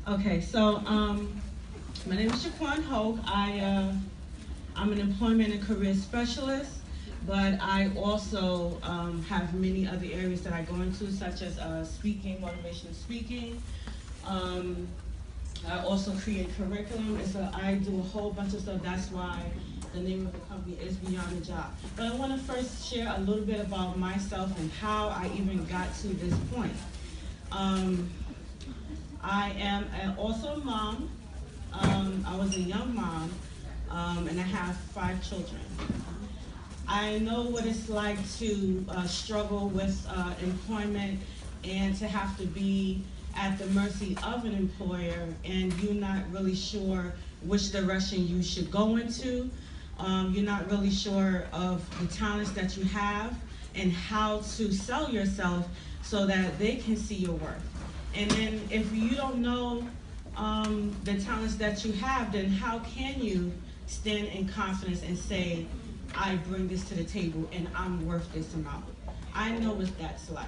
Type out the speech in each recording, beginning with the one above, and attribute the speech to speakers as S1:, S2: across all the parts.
S1: Okay, so my name is Shaquan Hoke. I'm an employment and career specialist, but I also have many other areas that I go into, such as speaking, motivational speaking. Um, I also create curriculum, and so I do a whole bunch of stuff. That's why the name of the company is Beyond the Job. But I want to first share a little bit about myself and how I even got to this point. Um, I am also a mom. I was a young mom, and I have 5 children. I know what it's like to struggle with employment and to have to be at the mercy of an employer and you're not really sure which direction you should go into. You're not really sure of the talents that you have and how to sell yourself so that they can see your worth. And then if you don't know the talents that you have, then how can you stand in confidence and say, I bring this to the table and I'm worth this amount? I know what that's like.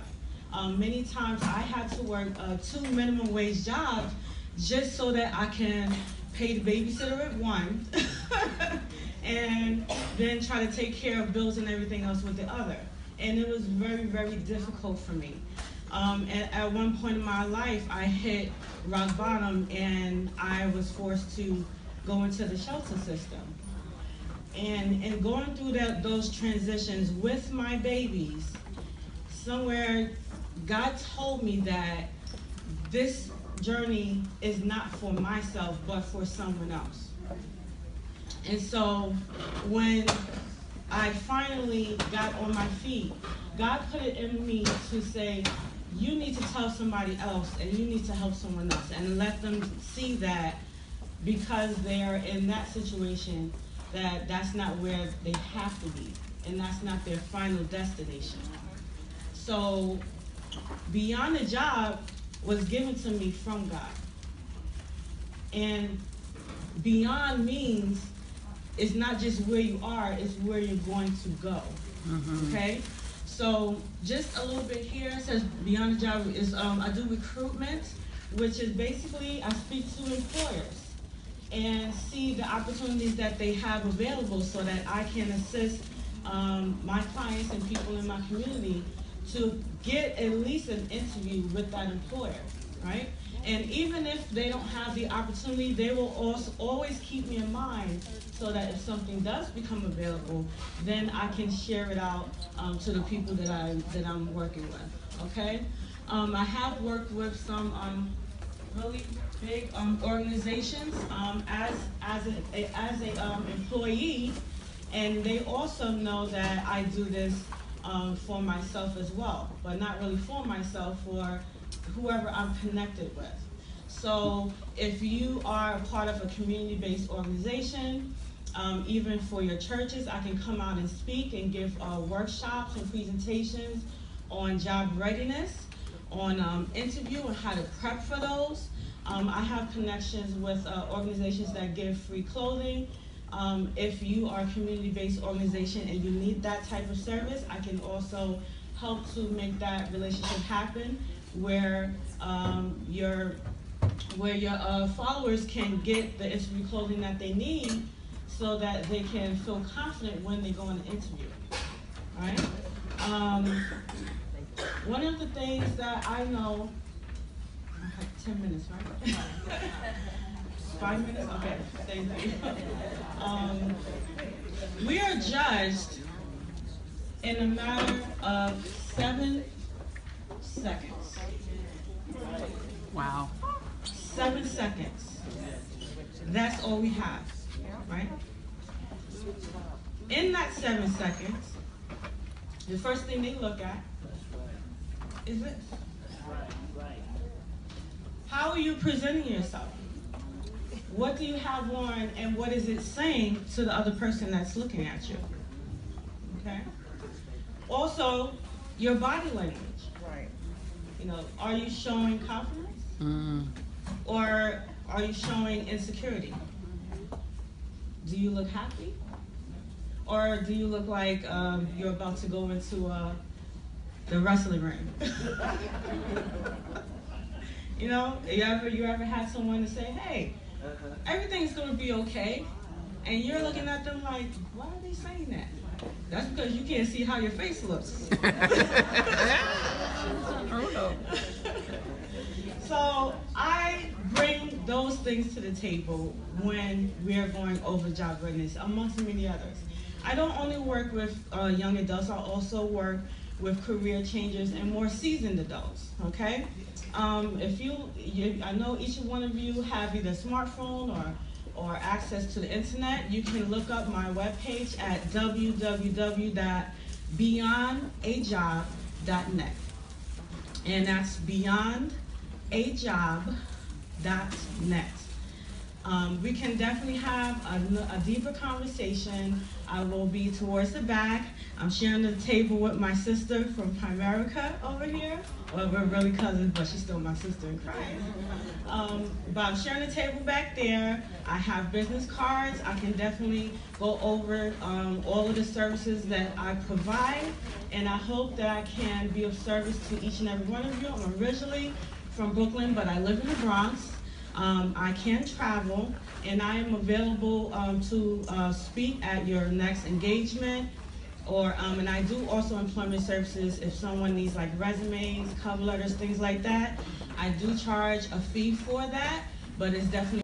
S1: Many times I had to work 2 minimum wage jobs just so that I can pay the babysitter at one and then try to take care of bills and everything else with the other. And it was very, very difficult for me. At one point in my life, I hit rock bottom and I was forced to go into the shelter system. And going through those transitions with my babies, somewhere God told me that this journey is not for myself, but for someone else. And so when I finally got on my feet, God put it in me to say, you need to tell somebody else and you need to help someone else and let them see that because they're in that situation, that that's not where they have to be and that's not their final destination. So Beyond the Job was given to me from God. And beyond means it's not just where you are, it's where you're going to go. Okay? So just a little bit here, it says Beyond the Job is I do recruitment, which is basically I speak to employers and see the opportunities that they have available so that I can assist my clients and people in my community to get at least an interview with that employer, right? And even if they don't have the opportunity, they will also always keep me in mind so that if something does become available, then I can share it out to the people that I'm working with, okay? I have worked with some really big organizations as an employee, and they also know that I do this for myself as well, but not really for myself, for whoever I'm connected with. So if you are a part of a community-based organization, even for your churches, I can come out and speak and give workshops and presentations on job readiness, on interview and how to prep for those. I have connections with organizations that give free clothing. If you are a community-based organization and you need that type of service, I can also help to make that relationship happen where your followers can get the interview clothing that they need so that they can feel confident when they go on an interview, right? One of the things that I know, I have 10 minutes, right? 5 minutes? Okay, thank you. We are judged in a matter of 7 seconds.
S2: Wow.
S1: 7 seconds. That's all we have, right? In that 7 seconds, the first thing they look at is this. How are you presenting yourself? What do you have on and what is it saying to the other person that's looking at you? Okay? Also, your body language.
S3: Right.
S1: You know, are you showing confidence? Or are you showing insecurity? Do you look happy? Or do you look like you're about to go into the wrestling ring? You know, you ever had someone to say, hey, everything's going to be okay, and you're looking at them like, why are they saying that? That's because you can't see how your face looks. So I bring those things to the table when we're going over job readiness, amongst many others. I don't only work with young adults, I also work with career changers and more seasoned adults, okay? I know each one of you have either a smartphone or access to the internet. You can look up my webpage at www.beyondajob.net. And that's beyondajob.net. We can definitely have a deeper conversation. I will be towards the back. I'm sharing the table with my sister from Primerica over here. Well, we're really cousins, but she's still my sister in Christ. But I'm sharing the table back there. I have business cards. I can definitely go over all of the services that I provide, and I hope that I can be of service to each and every one of you. I'm originally from Brooklyn, but I live in the Bronx. I can travel, and I am available to speak at your next engagement, and I do also employment services if someone needs like resumes, cover letters, things like that. I do charge a fee for that, but it's definitely